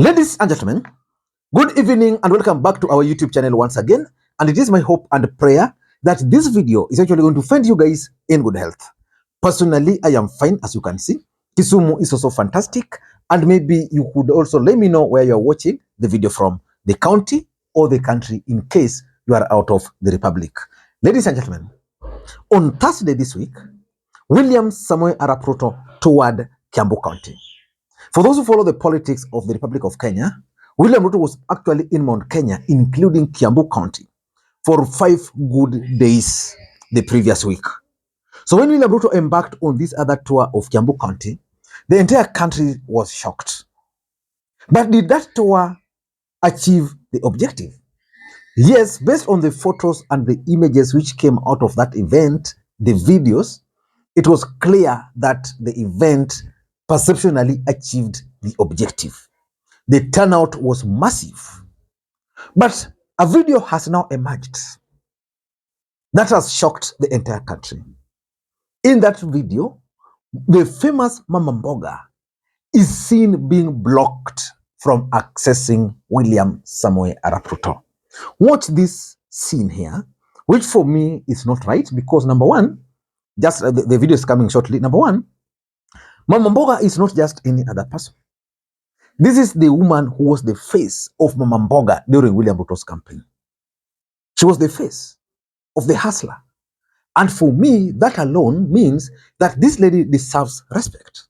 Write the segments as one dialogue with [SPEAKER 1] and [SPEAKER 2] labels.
[SPEAKER 1] Ladies and gentlemen, good evening and welcome back to our YouTube channel once again. And it is my hope and prayer that this video is actually going to find you guys in good health. Personally, I am fine, as you can see. Kisumu is also fantastic. And maybe you could also let me know where you're watching the video from, the county or the country, in case you are out of the republic. Ladies and gentlemen, on Thursday this week, William Samoei Arap Ruto toured Kiambu County. For those who follow the politics of the Republic of Kenya, William Ruto was actually in Mount Kenya, including Kiambu County, for 5 good days the previous week. So when William Ruto embarked on this other tour of Kiambu County, the entire country was shocked. But did that tour achieve the objective? Yes, based on the photos and the images which came out of that event, the videos, it was clear that the event perceptionally achieved the objective. The turnout was massive. But a video has now emerged that has shocked the entire country. In that video, the famous Mama Mboga is seen being blocked from accessing William Samoei Arap Ruto. Watch this scene here, which for me is not right because number one, just the video is coming shortly. Number one, Mama Mboga is not just any other person. This is the woman who was the face of Mama Mboga during William Ruto's campaign. She was the face of the hustler. And for me, that alone means that this lady deserves respect.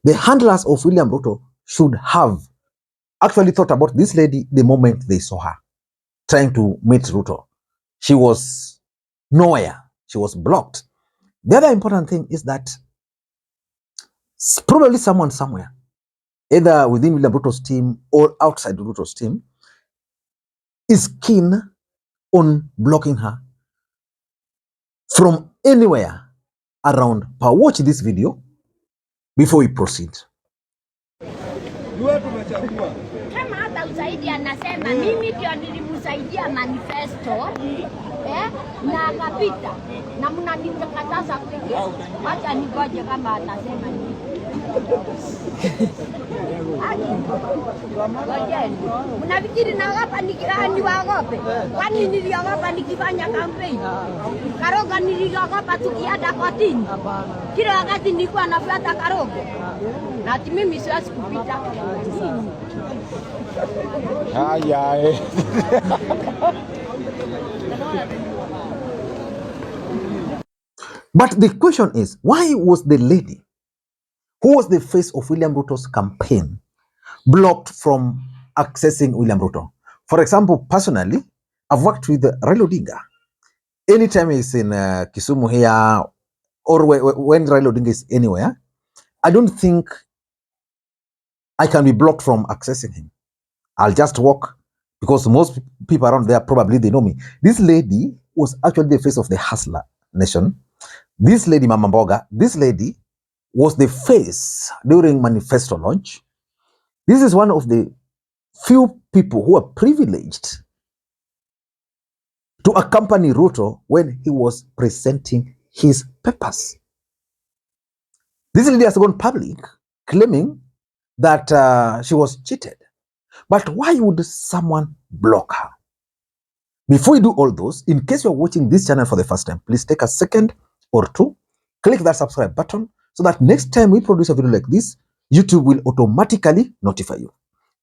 [SPEAKER 1] The handlers of William Ruto should have actually thought about this lady the moment they saw her trying to meet Ruto. She was nowhere. She was blocked. The other important thing is that probably someone somewhere, either within William Ruto's team or outside Ruto's team, is keen on blocking her from anywhere around power. Watch this video before we proceed.
[SPEAKER 2] Kama hata usaidi anasema mimi ndio nilimsaidia manifesto na akapita na mnanikataza kuingia, acha ningoje kama atasema nini. Mnafikiri naogopa nikirani waogope? Kwani niliogopa nikifanya kampeni? Karoga niliogopa tukienda kotini? Kila wakati nilikuwa nafuata Karoga. Na ati mimi siwezi kupita.
[SPEAKER 3] Haya.
[SPEAKER 1] But the question is, why was the lady who was the face of William Ruto's campaign blocked from accessing William Ruto? For example, personally, I've worked with Raila Odinga. Anytime he's in Kisumu here, or when Raila Odinga is anywhere, I don't think I can be blocked from accessing him. I'll just walk because most people around there probably they know me. This lady was actually the face of the hustler nation. This lady, Mama Mboga, this lady was the face during manifesto launch. This is one of the few people who are privileged to accompany Ruto when he was presenting his papers. This lady has gone public claiming that she was cheated. But why would someone block her? Before you do all those, in case you're watching this channel for the first time, please take a second or two, click that subscribe button so that next time we produce a video like this, YouTube will automatically notify you.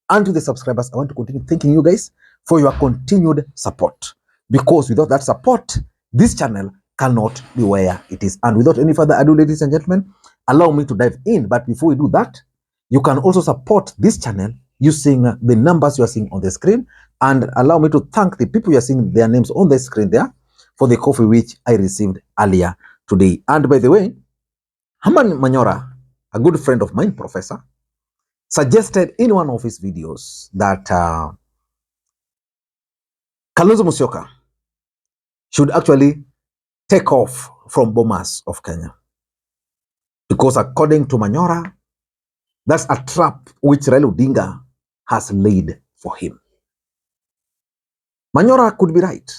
[SPEAKER 1] And to the subscribers, I want to continue thanking you guys for your continued support. Because without that support, this channel cannot be where it is. And without any further ado, ladies and gentlemen, allow me to dive in. But before we do that, you can also support this channel using the numbers you are seeing on the screen. And allow me to thank the people you are seeing their names on the screen there for the coffee which I received earlier today. And by the way, Herman Manyora, a good friend of mine, professor, suggested in one of his videos that Kalonzo Musyoka should actually take off from Bomas of Kenya. Because according to Manyora, that's a trap which Raila Odinga has laid for him. Manyora could be right.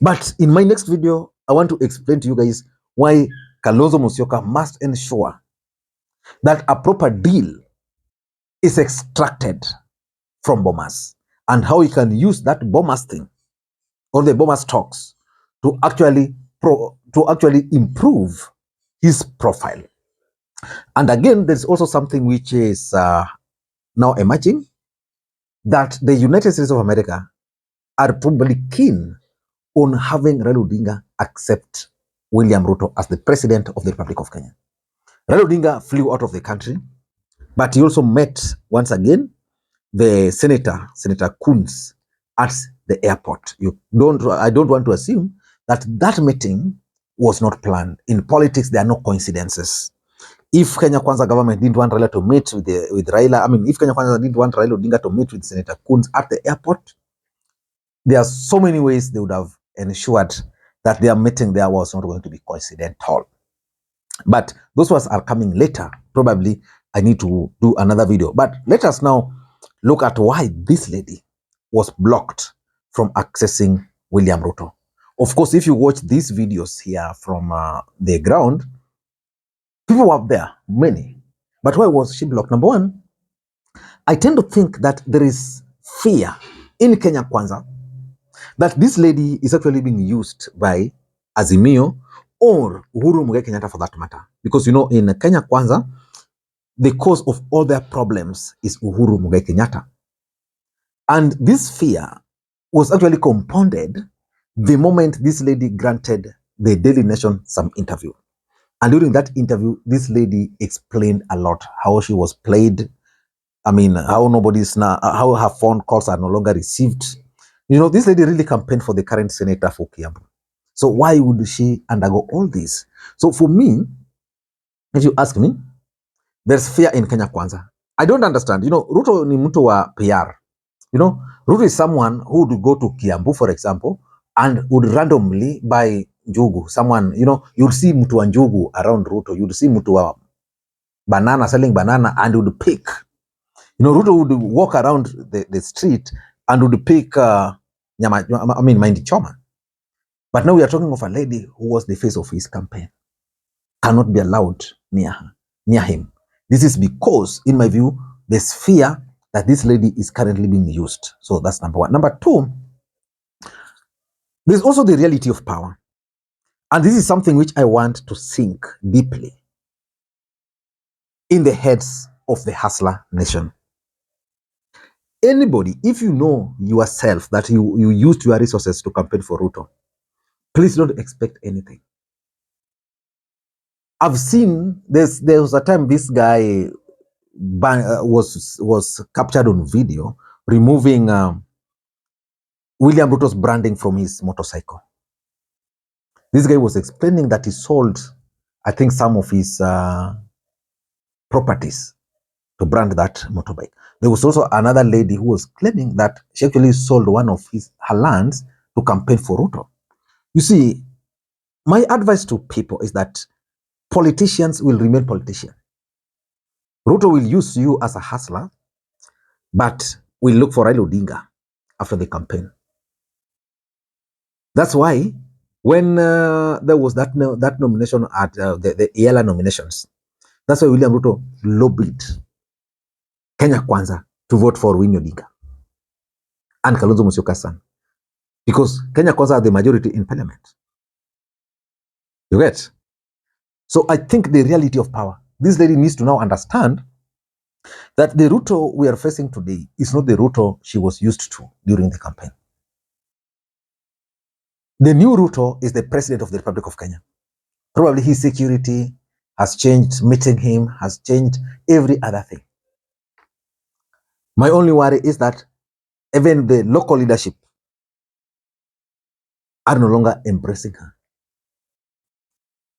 [SPEAKER 1] But in my next video, I want to explain to you guys why Kalonzo Musyoka must ensure that a proper deal is extracted from Bomas, and how he can use that Bomas thing or the Bomas talks to actually improve his profile. And again, there's also something which is now emerging, that the United States of America are probably keen on having Raila Odinga accept William Ruto as the president of the Republic of Kenya. Raila Odinga flew out of the country, but he also met once again the Senator Coons, at the airport. I don't want to assume that that meeting was not planned. In politics, there are no coincidences. If Kenya Kwanza government didn't want Raila to meet with Raila, if Kenya Kwanza didn't want Raila Odinga to meet with Senator Coons at the airport, there are so many ways they would have ensured that their meeting there was not going to be coincidental. But those ones are coming later. Probably I need to do another video. But let us now look at why this lady was blocked from accessing William Ruto. Of course, if you watch these videos here from the ground, people were there, many. But why was she blocked? Number one, I tend to think that there is fear in Kenya Kwanza that this lady is actually being used by Azimio or Uhuru Kenyatta for that matter. Because, in Kenya Kwanza, the cause of all their problems is Uhuru Kenyatta. And this fear was actually compounded the moment this lady granted the Daily Nation some interview. And during that interview, this lady explained a lot how she was played. How her phone calls are no longer received. This lady really campaigned for the current senator for Kiambu. So why would she undergo all this? So for me, if you ask me, there's fear in Kenya Kwanza. I don't understand. Ruto ni mtu wa PR. Ruto is someone who would go to Kiambu, for example, and would randomly buy njugu. Someone, you'd see mtu wa njugu around Ruto. You'd see mtu wa banana selling banana and would pick. Ruto would walk around the street and would pick Mahindi Choma. But now we are talking of a lady who was the face of his campaign. Cannot be allowed near him. This is because, in my view, there's fear that this lady is currently being used. So that's number one. Number two, there's also the reality of power. And this is something which I want to sink deeply in the heads of the hustler nation. Anybody, if you know yourself that you used your resources to campaign for Ruto, please don't expect anything. I've seen there was a time this guy was captured on video removing William Ruto's branding from his motorcycle. This guy was explaining that he sold, I think, some of his properties to brand that motorbike. There was also another lady who was claiming that she actually sold one of her lands to campaign for Ruto. You see, my advice to people is that politicians will remain politicians. Ruto will use you as a hustler, but will look for Raila Odinga after the campaign. That's why when there was that nomination at the ELA nominations, that's why William Ruto lobbied Kenya Kwanza to vote for Winnie Odinga and Kalonzo Musyoka's son, because Kenya Kwanza are the majority in parliament. You get? So I think the reality of power, this lady needs to now understand that the Ruto we are facing today is not the Ruto she was used to during the campaign. The new Ruto is the president of the Republic of Kenya. Probably his security has changed, meeting him has changed, every other thing. My only worry is that even the local leadership are no longer embracing her.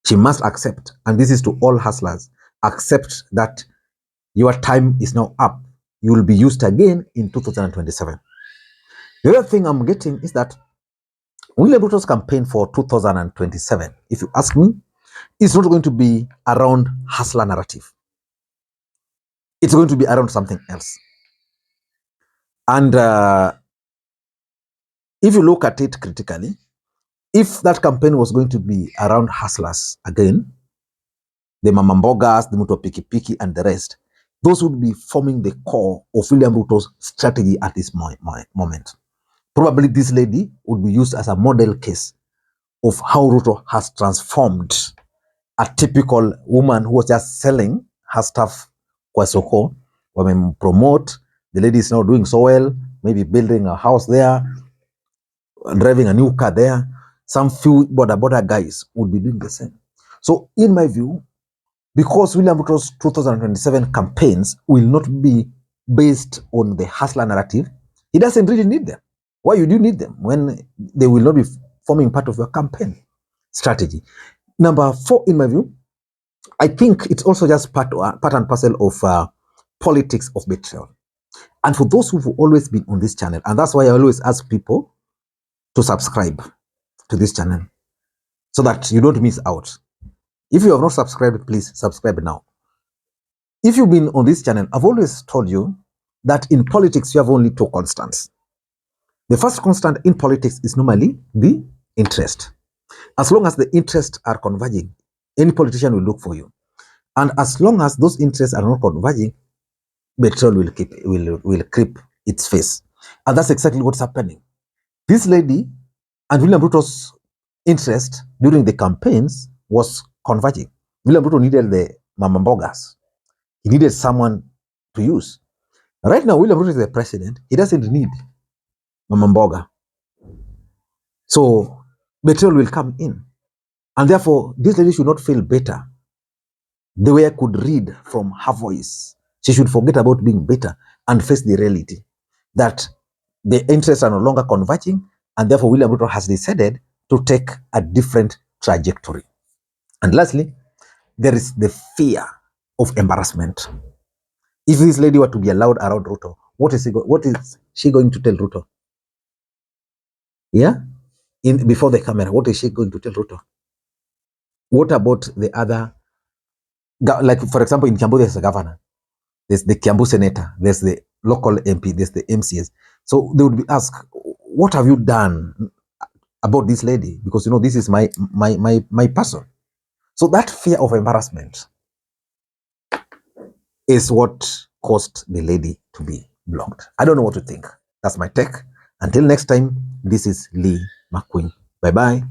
[SPEAKER 1] She must accept, and this is to all hustlers, accept that your time is now up. You will be used again in 2027. The other thing I'm getting is that William Ruto's campaign for 2027, if you ask me, is not going to be around hustler narrative. It's going to be around something else. And if you look at it critically, if that campaign was going to be around hustlers again, the Mbogas, the Muto Piki Piki, and the rest, those would be forming the core of William Ruto's strategy at this moment. Probably this lady would be used as a model case of how Ruto has transformed a typical woman who was just selling her stuff kwa soko. Promote, the lady is now doing so well, maybe building a house there, driving a new car there. Some few border guys would be doing the same. So in my view, because William Ruto's 2027 campaigns will not be based on the hustler narrative, he doesn't really need them. Why would you need them when they will not be forming part of your campaign strategy? Number 4, in my view, I think it's also just part and parcel of politics of betrayal. And for those who've always been on this channel, and that's why I always ask people to subscribe to this channel so that you don't miss out. If you have not subscribed, please subscribe now. If you've been on this channel, I've always told you that in politics, you have only 2 constants. The first constant in politics is normally the interest. As long as the interests are converging, any politician will look for you. And as long as those interests are not converging, betrayal will creep its face. And that's exactly what's happening. This lady and William Ruto's interest during the campaigns was converging. William Ruto needed the Mbogas. He needed someone to use. Right now, William Ruto is the president. He doesn't need Mboga. So betrayal will come in. And therefore, this lady should not feel better. The way I could read from her voice, she should forget about being better and face the reality that the interests are no longer converging, and therefore William Ruto has decided to take a different trajectory. And lastly, there is the fear of embarrassment. If this lady were to be allowed around Ruto, what is she going to tell Ruto? Yeah? Before the camera, what is she going to tell Ruto? What about the other, like for example, in Kiambu, there's a governor, there's the Kiambu senator, there's the local MP, there's the MCS. So they would be asked, what have you done about this lady? Because you know, this is my person. So that fear of embarrassment is what caused the lady to be blocked. I don't know what to think. That's my take. Until next time, this is Lee Makwiny. Bye-bye.